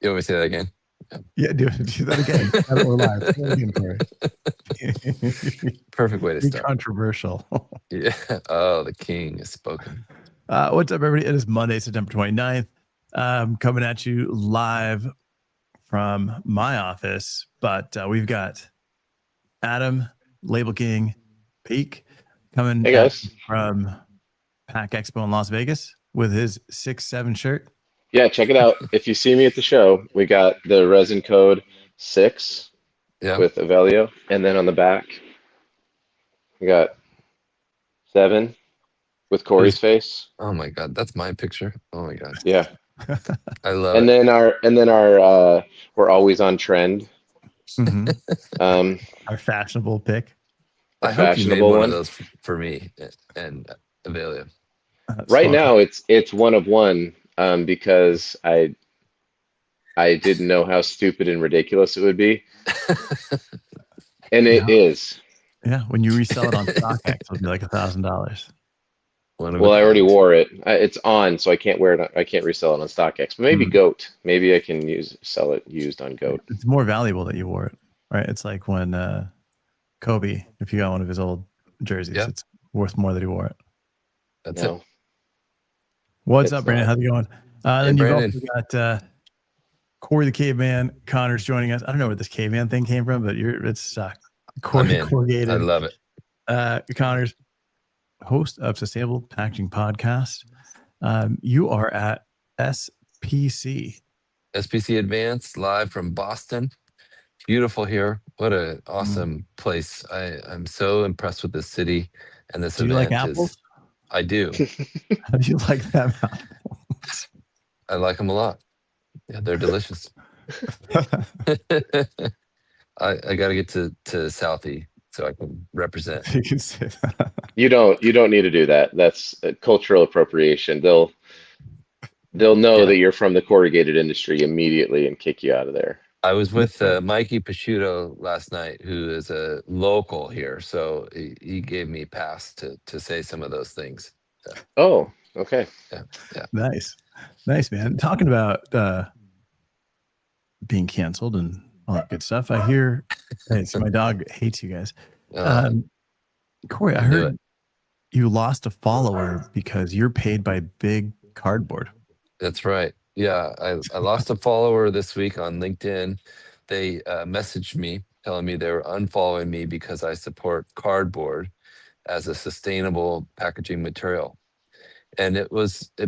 You want me to say that again? Yeah, do that again. We're live. Do that again, Cory. Perfect way to Be start. Controversial. Yeah. Oh, the king has spoken. What's up, everybody? It is Monday, September 29th. Coming at you live from my office, but we've got Adam, Label King, Peak, coming Hey guys. from Pack Expo in Las Vegas with his 6-7 shirt. Yeah, check it out. If you see me at the show, we got the resin code 6 with Evelio, and then on the back we got 7 with Cory's face. Oh my god, that's my picture. Oh my god. Yeah. I love and it. Then our we're always on trend. Mm-hmm. Our fashionable pick. I hope you made one of those for me and Evelio. Right now it's one of one because I didn't know how stupid and ridiculous it would be. And it is. Yeah, when you resell it on StockX, it'll be like $1,000. Well, I already wore it. It's on, so I can't wear it. I can't resell it on StockX. But maybe Goat. Maybe I can sell it used on Goat. It's more valuable that you wore it, right? It's like when Kobe, if you got one of his old jerseys, it's worth more that he wore it. That's it. What's up, Brandon? How's it going? Then you've Brandon. also got Cory the Caveman Connors joining us. I don't know where this caveman thing came from, but it's Cory corrugated. I love it. Connors, host of Sustainable Packaging Podcast. You are at SPC. SPC Advanced, live from Boston. Beautiful here. What an awesome place. I'm so impressed with this city and this event. Do you like apples? I do. How do you like them? I like them a lot. Yeah, they're delicious. I got to get to Southie so I can represent. You can say that. You don't need to do that. That's cultural appropriation. They'll know that you're from the corrugated industry immediately and kick you out of there. I was with Mikey Pasciutto last night, who is a local here, so he gave me a pass to say some of those things. Oh, okay. Yeah. Nice, man. Talking about being canceled and all that good stuff. I hear, so my dog hates you guys. Cory, I heard you lost a follower because you're paid by Big Cardboard. That's right. Yeah, I lost a follower this week on LinkedIn. They messaged me telling me they were unfollowing me because I support cardboard as a sustainable packaging material. And it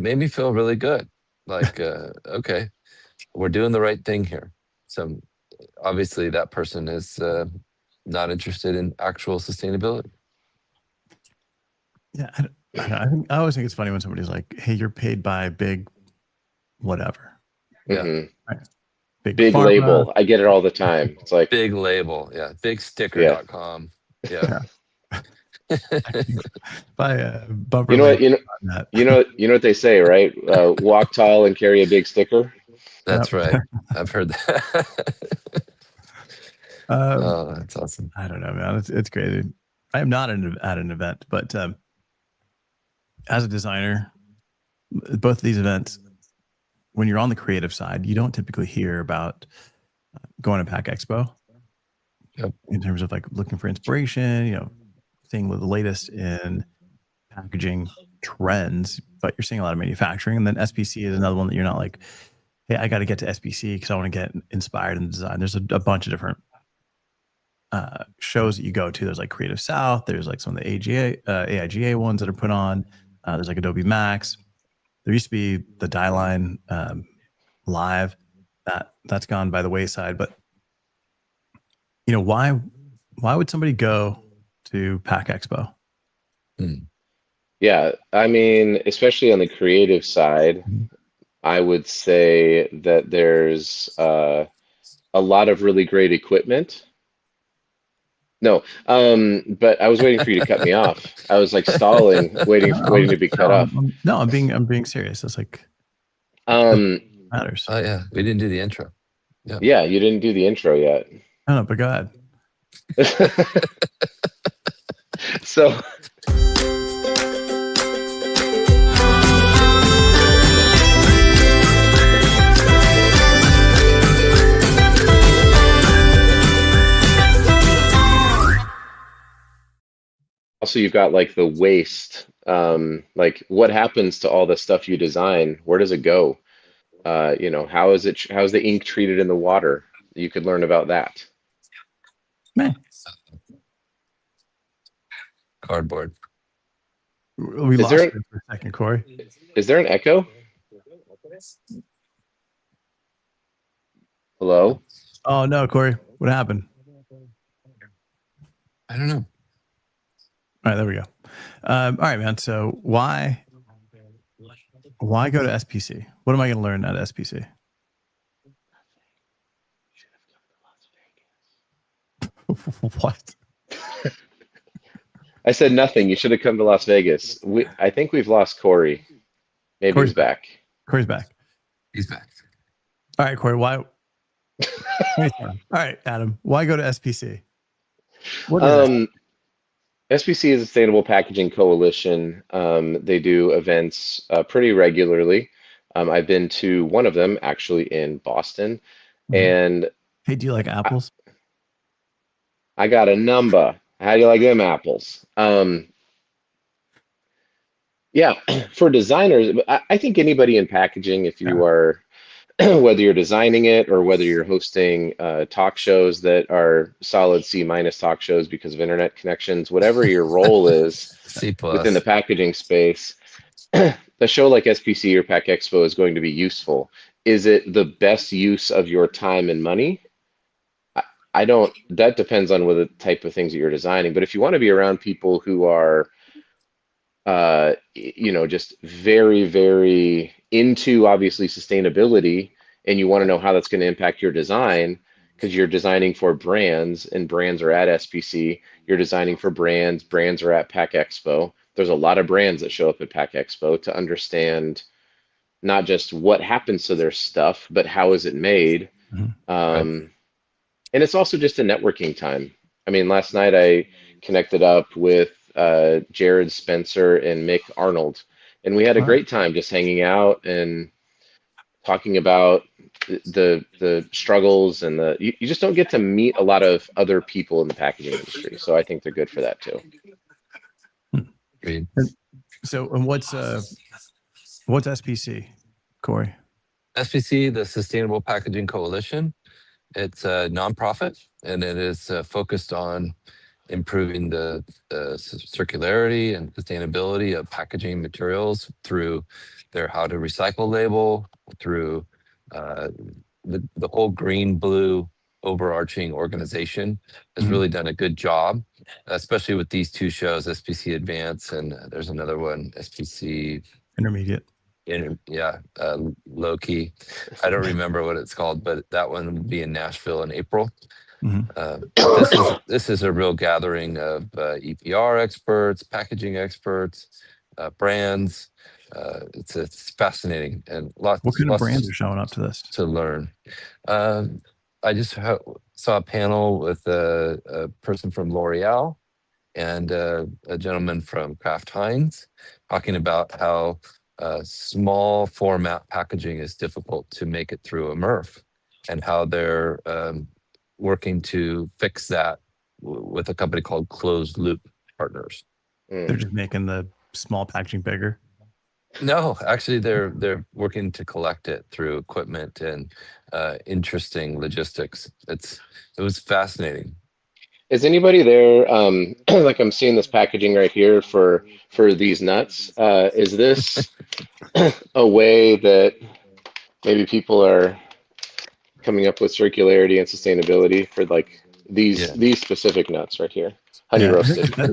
made me feel really good. Like, okay, we're doing the right thing here. So obviously that person is not interested in actual sustainability. Yeah, I always think it's funny when somebody's like, hey, you're paid by Big whatever. Yeah. Mm-hmm. Right. Big label. I get it all the time. It's like big label. Yeah. Bigsticker.com. Yeah. By bumper. You know what they say, right? Walk tall and carry a big sticker. That's right. I've heard that. Oh, that's awesome. I don't know, man. It's crazy. I am not at an event, but as a designer, both of these events, when you're on the creative side, you don't typically hear about going to Pack Expo in terms of like looking for inspiration, seeing the latest in packaging trends, but you're seeing a lot of manufacturing. And then SPC is another one that you're not like, hey, I got to get to SPC because I want to get inspired in design. There's a bunch of different shows that you go to. There's like Creative South. There's like some of the AIGA ones that are put on. There's like Adobe Max. There used to be the Dieline Live. That's gone by the wayside. But why would somebody go to Pack Expo? Yeah, I mean, especially on the creative side, I would say that there's a lot of really great equipment. No, but I was waiting for you to cut me off. I was like stalling, waiting to be cut off. No, I'm being serious. It's like matters. Oh yeah, we didn't do the intro. Yeah, you didn't do the intro yet. No, but go ahead. So also you've got like the waste, like what happens to all the stuff you design? Where does it go? How is how's the ink treated in the water? You could learn about that. Man, Cardboard. we Is lost there you for a second, Cory. is there an echo? Hello? Oh no, Cory, what happened? I don't know. All right, there we go. All right, man. So why go to SPC? What am I going to learn at SPC? What? I said nothing. You should have come to Las Vegas. I think we've lost Cory. Maybe Cory's he's back. Cory's back. He's back. All right, Cory. Why? All right, Adam. Why go to SPC? What is it? SPC is a Sustainable Packaging Coalition. They do events pretty regularly. I've been to one of them actually in Boston, and Hey, do you like apples? I got a number. How do you like them apples? Yeah, for designers, I think anybody in packaging, if you are, whether you're designing it or whether you're hosting talk shows that are solid C minus talk shows because of internet connections, whatever your role is C within the plus. packaging space, a show like SPC or Pack Expo is going to be useful. Is it the best use of your time and money? I don't, that depends on what the type of things that you're designing. But if you want to be around people who are, just very, very into obviously sustainability, and you want to know how that's going to impact your design, because you're designing for brands and brands are at SPC, you're designing for brands, brands are at Pack Expo. There's a lot of brands that show up at Pack Expo to understand not just what happens to their stuff, but how is it made. Mhm. And it's also just a networking time. I mean, last night I connected up with Jared Spencer and Mick Arnold, and we had a All right. great time just hanging out and talking about the struggles and you just don't get to meet a lot of other people in the packaging industry. So I think they're good for that too. Agreed. So, and what's SPC, Cory? SPC, the Sustainable Packaging Coalition. It's a nonprofit, and it is focused on improving the circularity and sustainability of packaging materials through their how to recycle label, through the whole green blue overarching organization has really done a good job, especially with these two shows, SPC Advance, and there's another one, SPC Intermediate. Low Key. I don't remember what it's called, but that one will be in Nashville in April. But this is a real gathering of EPR experts, packaging experts, brands. It's fascinating and lots. What kind of lots brands are showing up to this? to learn? I just saw a panel with a person from L'Oreal and a gentleman from Kraft Heinz talking about how small format packaging is difficult to make it through a MRF, and how they're working to fix that with a company called Closed Loop Partners. They're just making the small packaging bigger. No, actually, they're working to collect it through equipment and interesting logistics. It was fascinating. Is anybody there? Like I'm seeing this packaging right here for these nuts. Is this a way that maybe people are coming up with circularity and sustainability for like these specific nuts right here, honey roasted? I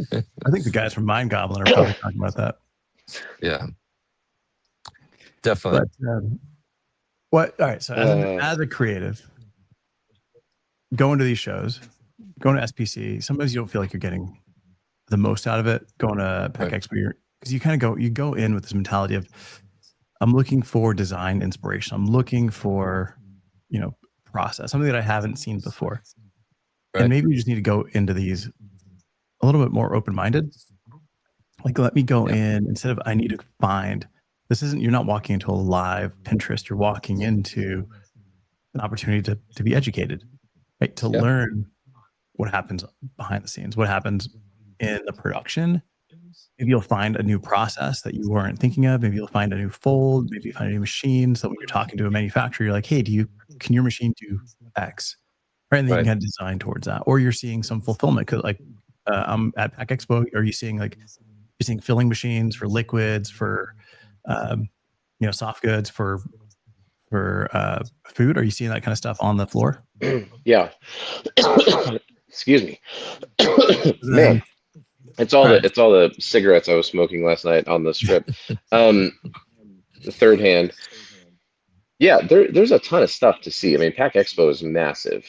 think the guys from Mind Goblin are probably talking about that. Yeah, definitely. But what? All right. So as a creative, going to these shows, going to SPC, sometimes you don't feel like you're getting the most out of it. Going to Pack Expo, because you kind of go in with this mentality of, I'm looking for design inspiration. I'm looking for, process, something that I haven't seen before. Right. And maybe you just need to go into these a little bit more open-minded. Like, let me go in, instead of I need to find, you're not walking into a live Pinterest, you're walking into an opportunity to be educated, right? To learn what happens behind the scenes, what happens in the production, maybe you'll find a new process that you weren't thinking of. Maybe you'll find a new fold. Maybe you find a new machine. So when you're talking to a manufacturer, you're like, hey, can your machine do X? Right. And then you can kind of design towards that. Or you're seeing some fulfillment. Cause like I'm at Pack Expo. Are you seeing filling machines for liquids, for soft goods, for food? Are you seeing that kind of stuff on the floor? Yeah. Excuse me. Man, it's all the cigarettes I was smoking last night on the strip. The third hand. Yeah, there's a ton of stuff to see. I mean, Pack Expo is massive.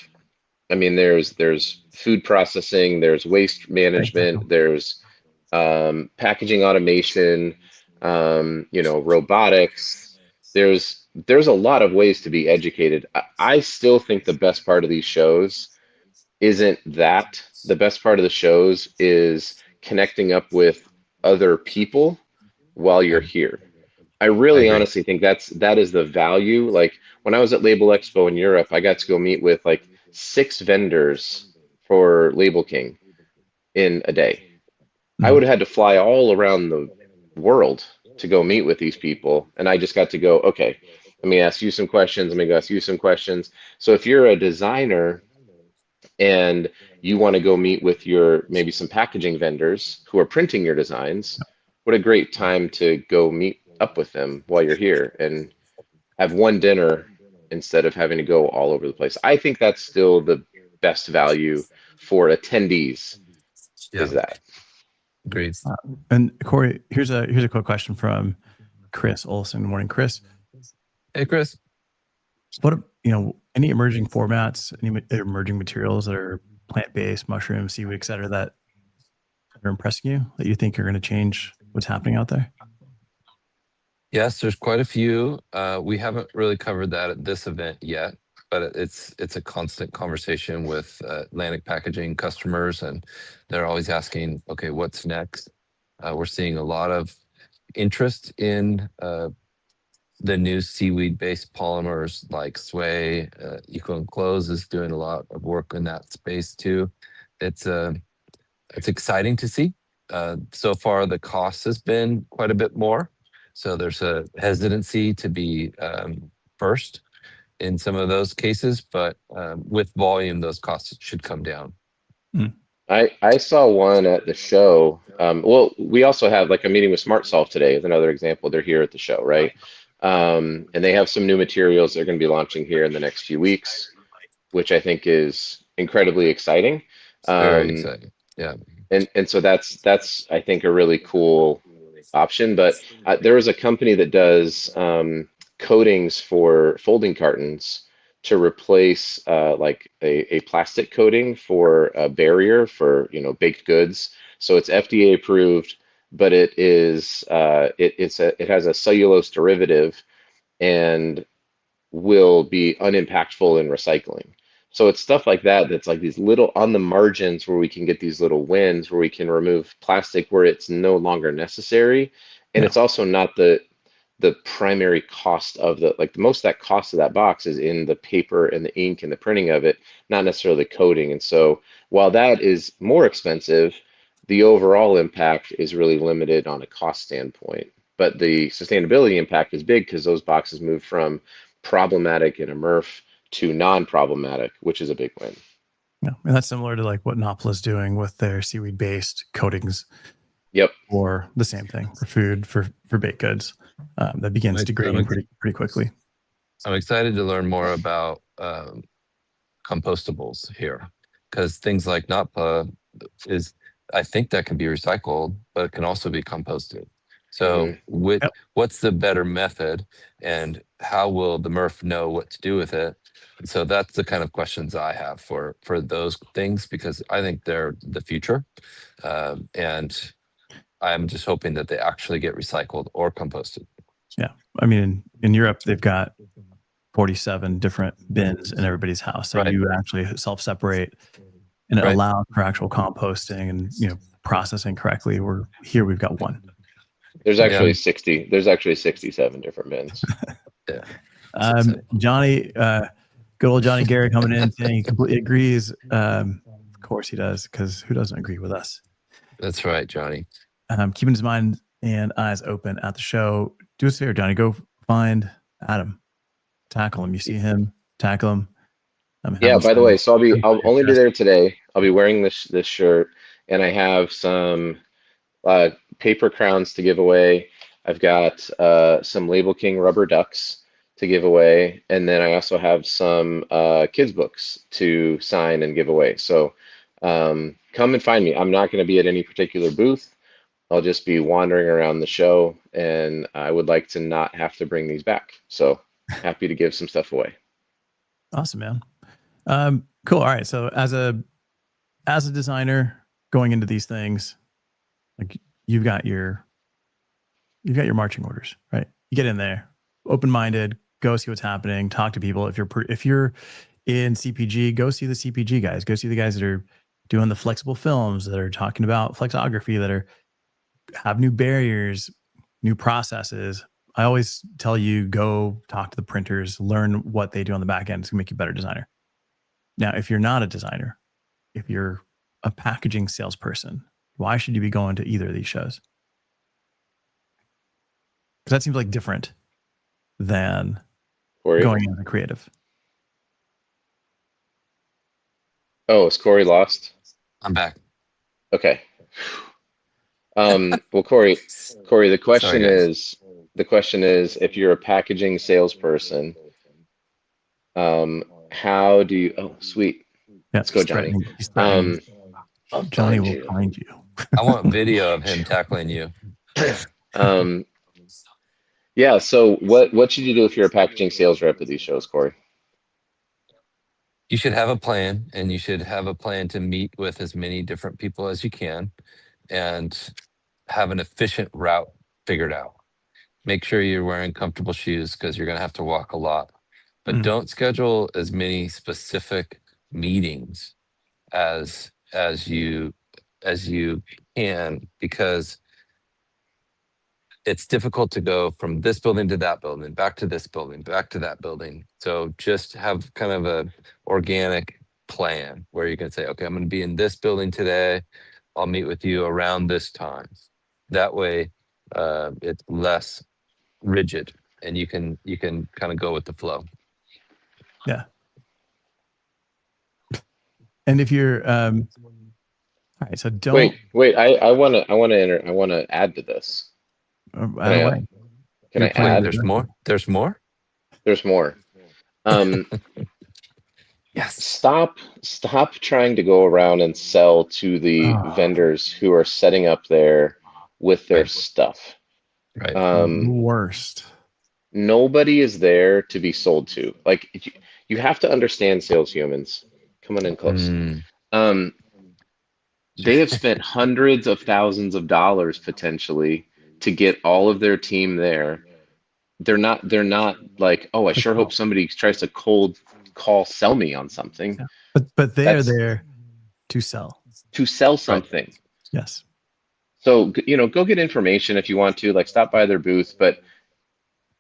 I mean, there's food processing, there's waste management, there's packaging automation, robotics. There's a lot of ways to be educated. I still think the best part of these shows isn't that. The best part of the shows is connecting up with other people while you're here. I really honestly think that is the value. Like when I was at Label Expo in Europe, I got to go meet with like 6 vendors for Label King in a day. I would have had to fly all around the world to go meet with these people. And I just got to go, okay, let me ask you some questions. Let me go ask you some questions. So if you're a designer and you want to go meet with maybe some packaging vendors who are printing your designs, what a great time to go meet up with them while you're here and have one dinner instead of having to go all over the place. I think that's still the best value for attendees. Is that. Agreed. And Cory, here's a quick question from Chris Olson. Good morning, Chris. Hey, Chris. What any emerging formats, any emerging materials that are plant-based, mushroom, seaweed, et cetera, that are impressing you, that you think are going to change what's happening out there? Yes, there's quite a few. We haven't really covered that at this event yet, but it's a constant conversation with Atlantic Packaging customers, and they're always asking, okay, what's next? We're seeing a lot of interest in the new seaweed-based polymers like Sway. Eco Enclose is doing a lot of work in that space too. It's exciting to see. So far, the cost has been quite a bit more. So there's a hesitancy to be first in some of those cases, but with volume, those costs should come down. I saw one at the show. Well, we also have like a meeting with SmartSolve today is another example. They're here at the show, right? And they have some new materials they're going to be launching here in the next few weeks, which I think is incredibly exciting. Very exciting. Yeah. And so that's I think a really cool option. But there is a company that does coatings for folding cartons to replace like a plastic coating for a barrier for baked goods. So it's FDA approved, but it is it has a cellulose derivative and will be unimpactful in recycling. So it's stuff like that that's like these little on the margins where we can get these little wins where we can remove plastic where it's no longer necessary. And it's also not the primary cost of the most of that cost of that box is in the paper and the ink and the printing of it, not necessarily the coating. And so while that is more expensive, the overall impact is really limited on a cost standpoint. But the sustainability impact is big because those boxes move from problematic in a MRF to non-problematic, which is a big win. Yeah, and that's similar to like what Nopla is doing with their seaweed-based coatings. Yep. Or the same thing for food, for baked goods, that begins degrading pretty quickly. I'm excited to learn more about compostables here, because things like Nopla I think that can be recycled, but it can also be composted. So what's the better method, and how will the MRF know what to do with it? And so that's the kind of questions I have for those things, because I think they're the future. And I'm just hoping that they actually get recycled or composted. Yeah. I mean, in Europe, they've got 47 different bins in everybody's house. So you actually self-separate and it allows for actual composting and, processing correctly. Here we've got one. There's actually 60. There's actually 67 different bins. Johnny, good old Johnny Gary coming in saying he completely agrees. Of course he does, because who doesn't agree with us? That's right, Johnny. Keeping his mind and eyes open at the show. Do us a favor, Johnny. Go find Adam. Tackle him. You see him, tackle him. Have Yeah, him by the sign way, so your I'll only be chest. there today. I'll be wearing this shirt, and I have some paper crowns to give away. I've got some Label King rubber ducks to give away, and then I also have some kids books to sign and give away. So come and find me. I'm not going to be at any particular booth. I'll just be wandering around the show, and I would like to not have to bring these back. So happy to give some stuff away. Awesome, man. Cool. All right. So as a designer going into these things, like you've got your marching orders, right? You get in there, open-minded, go see what's happening, talk to people. If you're in CPG, go see the CPG guys. Go see the guys that are doing the flexible films, that are talking about flexography, that have new barriers, new processes. I always tell you, go talk to the printers, learn what they do on the back end. It's gonna make you a better designer. Now, if you're not a designer, if you're a packaging salesperson, why should you be going to either of these shows? Because that seems like different than Corey? going into creative. Oh, is Corey lost? I'm back. Okay. Well, Corey, the Sorry, guys. question is, if you're a packaging salesperson, how do you? Oh, sweet. Yeah, Let's go, Johnny. He's threatening. I'll Johnny find will you. find you. I want video of him tackling you. Yeah. So what should you do if you're a packaging sales rep at these shows, Corey? You should have a plan, and you should have a plan to meet with as many different people as you can and have an efficient route figured out. Make sure you're wearing comfortable shoes because you're going to have to walk a lot. But don't schedule as many specific meetings as you can, because it's difficult to go from this building to that building, back to this building, back to that building. So just have kind of a organic plan where you can say, okay, I'm going to be in this building today. I'll meet with you around this time. That way, it's less rigid, and you can kind of go with the flow. Yeah. And if you're all right, so don't wait. I want to add to this. add away. Can I add? There's more. There's more. There's more. Yes. Stop trying to go around and sell to the vendors who are setting up there with their stuff. Right. Worst. Nobody is there to be sold to. Like, you have to understand sales humans. Come on in close. They have spent hundreds of thousands of dollars potentially to get all of their team there. They're not like, oh, I sure hope somebody tries to cold call sell me on something. Yeah. But they are there to sell. To sell something. Right. Yes. So, go get information if you want to, like stop by their booth, but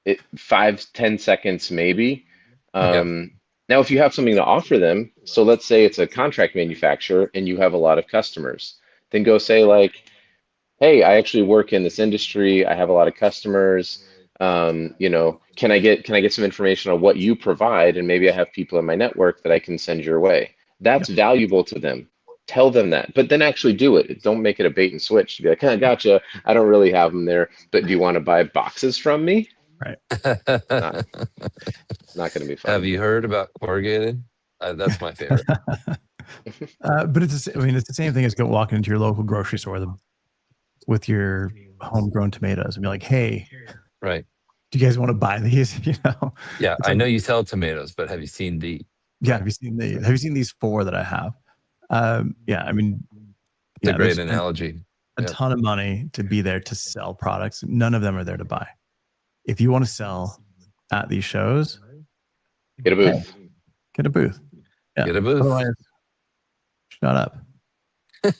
5-10 seconds maybe. Now, if you have something to offer them, so let's say it's a contract manufacturer and you have a lot of customers, then go say like, hey, I actually work in this industry. I have a lot of customers. Can I get some information on what you provide? And maybe I have people in my network that I can send your way. That's valuable to them. Tell them that, but then actually do it. Don't make it a bait and switch to be like, gotcha. I don't really have them there, but do you want to buy boxes from me? Right. Not going to be fun. Have you heard about corrugated? That's my favorite. But it's the same thing as walking into your local grocery store with your homegrown tomatoes and be like, hey, right. Do you guys want to buy these? Yeah, I know you sell tomatoes, but have you seen the? Yeah, have you seen these 4 that I have? Yeah, I mean, it's a great analogy. A ton of money to be there to sell products. None of them are there to buy. If you want to sell at these shows, get a booth. Get a booth. Yeah. Get a booth. Otherwise, shut up. I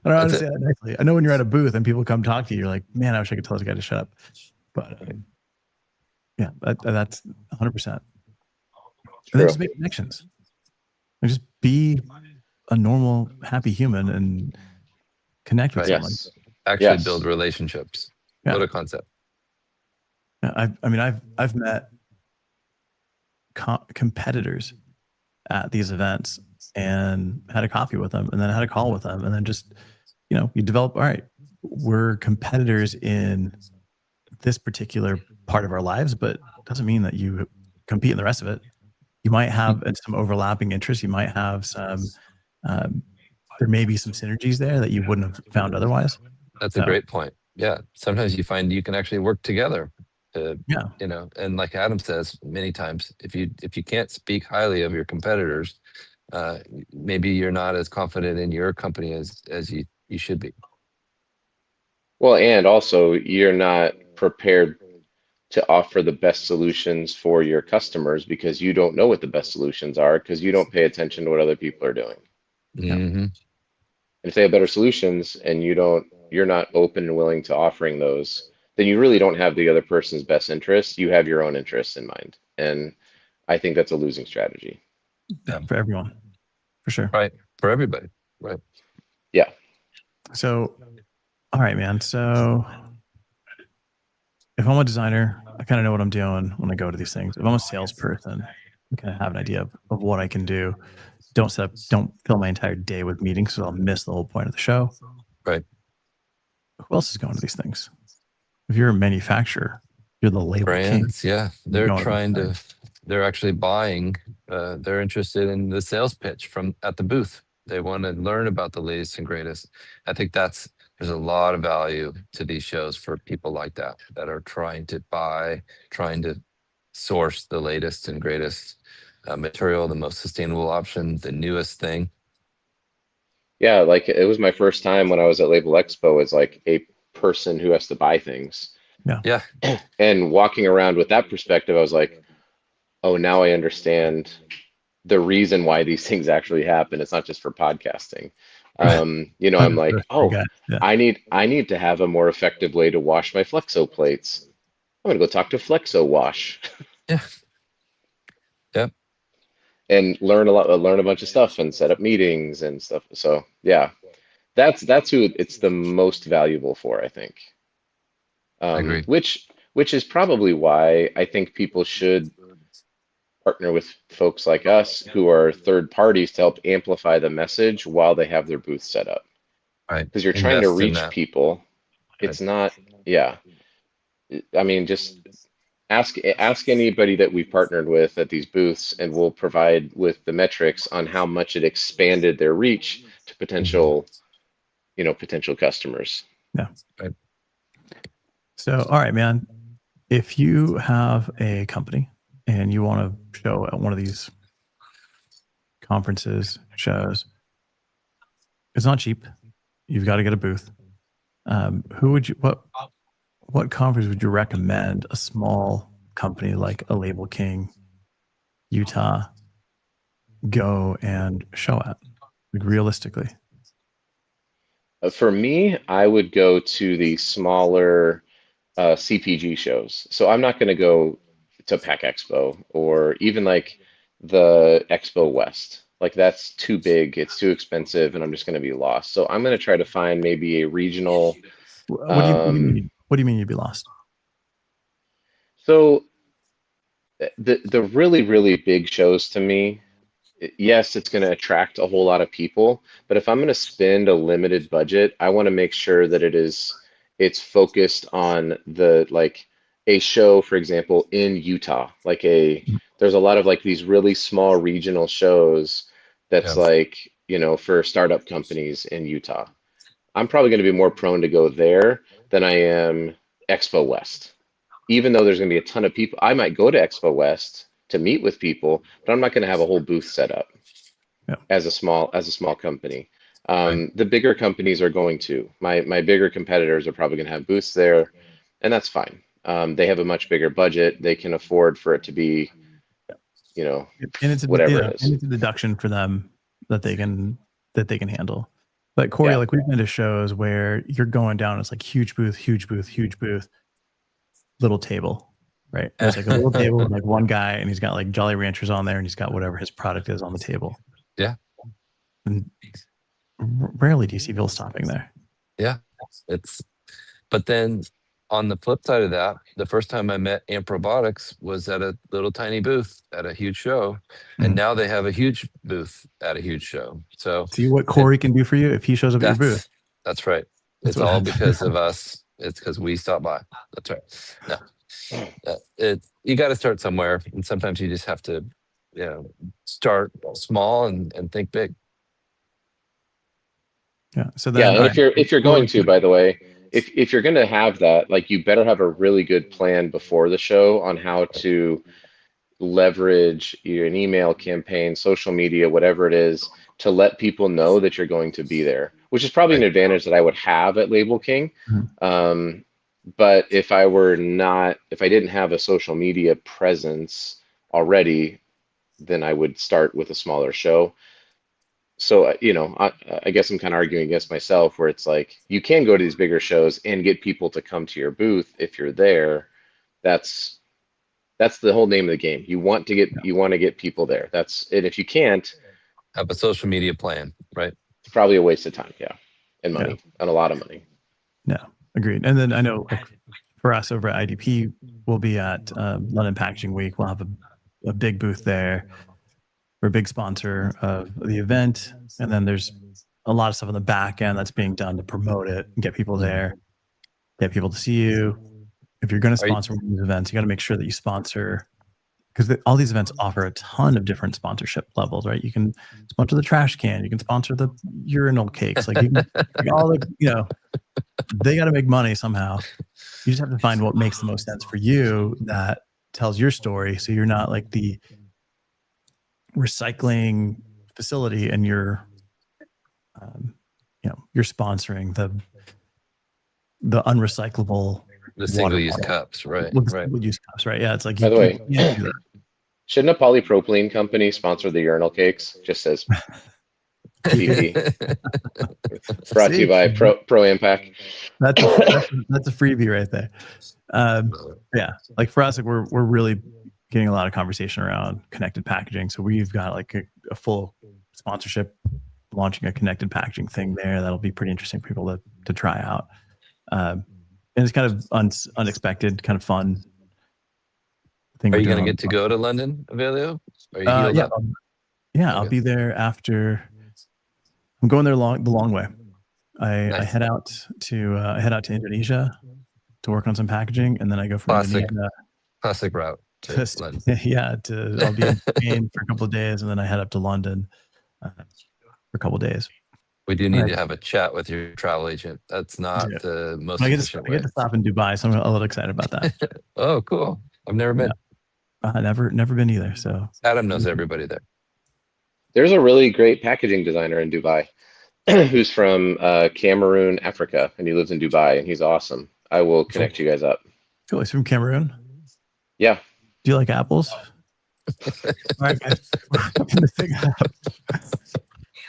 don't know how to say that nicely. I know when you're at a booth and people come talk to you, you're like, man, I wish I could tell this guy to shut up. But yeah, that's 100%. And then just make connections. And just be a normal, happy human and connect with Right. someone. Yes. Actually Yes. build relationships. Yeah. What a concept. I've met competitors at these events and had a coffee with them, and then had a call with them, and then just, you develop. All right, we're competitors in this particular part of our lives, but doesn't mean that you compete in the rest of it. You might have some overlapping interests. You might have some. There may be some synergies there that you wouldn't have found otherwise. That's a great point. Yeah. Sometimes you find you can actually work together. Yeah. And like Adam says many times, if you can't speak highly of your competitors, maybe you're not as confident in your company as you should be. Well, and also you're not prepared to offer the best solutions for your customers because you don't know what the best solutions are because you don't pay attention to what other people are doing. Mm-hmm. And if they have better solutions and you're not open and willing to offering those, then you really don't have the other person's best interests. You have your own interests in mind. And I think that's a losing strategy. Yeah, for everyone, for sure. Right. For everybody. Right. Yeah. So, all right, man. So if I'm a designer, I kind of know what I'm doing when I go to these things. If I'm a salesperson, I kind of have an idea of what I can do. Don't fill my entire day with meetings, so I'll miss the whole point of the show. Right. Who else is going to these things? If you're a manufacturer, you're the label brands. king. Yeah. They're actually buying. They're interested in the sales pitch at the booth. They want to learn about the latest and greatest. I think there's a lot of value to these shows for people like that are trying to source the latest and greatest material, the most sustainable option, the newest thing. Yeah, like it was my first time when I was at Label Expo as like a person who has to buy things. Yeah. And walking around with that perspective, I was like, oh, now I understand the reason why these things actually happen. It's not just for podcasting. I'm like, oh, Yeah. I need to have a more effective way to wash my Flexo plates. I'm gonna go talk to Flexo Wash. Yeah. Yep. And learn a bunch of stuff and set up meetings and stuff. So yeah, that's who it's the most valuable for, I think. I agree. Which is probably why I think people should partner with folks like us who are third parties to help amplify the message while they have their booth set up. Right. Because you're trying to Invest in reach that. people. It's not, yeah. I mean, just ask anybody that we've partnered with at these booths, and we'll provide with the metrics on how much it expanded their reach to potential customers. Yeah. Right. So, all right, man. If you have a company and you want to show at one of these conferences, shows, it's not cheap. You've got to get a booth. What conference would you recommend a small company like a Label King, Utah, go and show at? Like realistically. For me, I would go to the smaller CPG shows. So I'm not going to go to Pack Expo or even like the Expo West. Like that's too big, it's too expensive, and I'm just going to be lost. So I'm going to try to find maybe a regional. What do you mean you'd be lost? So the really, really big shows to me, yes, it's going to attract a whole lot of people, but if I'm going to spend a limited budget, I want to make sure that it's focused on a show, for example, in Utah. There's a lot of like these really small regional shows that's for startup companies in Utah. I'm probably going to be more prone to go there than I am Expo West. Even though there's going to be a ton of people, I might go to Expo West to meet with people, but I'm not going to have a whole booth set up as a small company. The bigger companies are going to. My bigger competitors are probably going to have booths there, and that's fine. They have a much bigger budget. They can afford for it to be, and it's whatever it is. And it's a deduction for them that they can handle. But Cory, like we've been to shows where you're going down, it's like huge booth, little table, right? There's like a little table and like one guy, and he's got like Jolly Ranchers on there, and he's got whatever his product is on the table. Yeah. And rarely do you see people stopping there. Yeah, but then on the flip side of that, the first time I met Amp Robotics was at a little tiny booth at a huge show, and now they have a huge booth at a huge show. So see what Cory can do for you if he shows up at your booth. That's right. That's it's all because of us. It's because we stopped by. That's right. No, you got to start somewhere, and sometimes you just have to, start small and think big. Yeah. So then, and if you're going to, by the way, if you're going to have that, like, you better have a really good plan before the show on how to leverage an email campaign, social media, whatever it is, to let people know that you're going to be there, which is probably an advantage that I would have at Label King. But if I didn't have a social media presence already, then I would start with a smaller show. So, I guess I'm kind of arguing against myself, where it's like, you can go to these bigger shows and get people to come to your booth if you're there. That's the whole name of the game. You want to get people there. And if you can't, have a social media plan, right? It's probably a waste of time, and money, and a lot of money. Yeah, agreed. And then I know, like, for us over at IDP, we'll be at London Packaging Week. We'll have a big booth there. We're a big sponsor of the event, and then there's a lot of stuff on the back end that's being done to promote it and get people there, get people to see you. If you're going to sponsor one of these events, you got to make sure that you sponsor, because all these events offer a ton of different sponsorship levels, right? You can sponsor the trash can, you can sponsor the urinal cakes, like, you can, like, all the, they got to make money somehow. You just have to find what makes the most sense for you, that tells your story, so you're not like the recycling facility and you're sponsoring the unrecyclable, the single-use cups, right? Single-use cups, right? Yeah, it's like, by the way, shouldn't a polypropylene company sponsor the urinal cakes? Just says PP. Brought to you by Pro Impact. That's a freebie right there. Yeah, like, for us, like, we're really getting a lot of conversation around connected packaging. So we've got like a full sponsorship, launching a connected packaging thing there. That'll be pretty interesting for people to try out. And it's kind of unexpected, kind of fun thing. Are you going to get to go to London, Evelio? I'll be there after. I'm going there the long way. I head out to Indonesia to work on some packaging, and then I go from classic route. I'll be in Spain for a couple of days, and then I head up to London for a couple of days. We do need to have a chat with your travel agent. That's not the most efficient way. I get to stop in Dubai, so I'm a little excited about that. Oh, cool. I've never been. Never been either. So Adam knows everybody there. There's a really great packaging designer in Dubai who's from Cameroon, Africa, and he lives in Dubai, and he's awesome. I will connect you guys up. Cool. He's from Cameroon? Yeah. Do you like apples? All right, guys.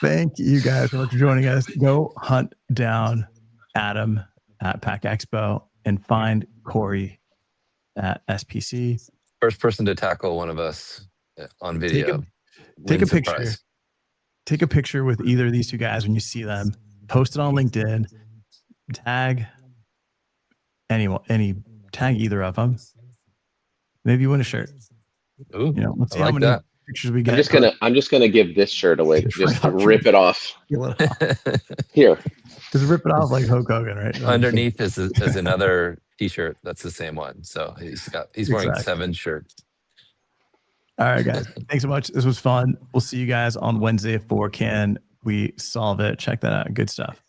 Thank you guys so much for joining us. Go hunt down Adam at Pack Expo and find Cory at SPC. First person to tackle one of us on video. Take a picture. Take a picture with either of these two guys when you see them. Post it on LinkedIn. Tag tag either of them. Maybe you win a shirt. Ooh, let's see how many pictures we get. I'm just gonna give this shirt away. Just rip it off. Here. Just rip it off like Hulk Hogan, right? Underneath is another T-shirt. That's the same one. So he's wearing 7 shirts. All right, guys. Thanks so much. This was fun. We'll see you guys on Wednesday for Can We Solve It. Check that out. Good stuff.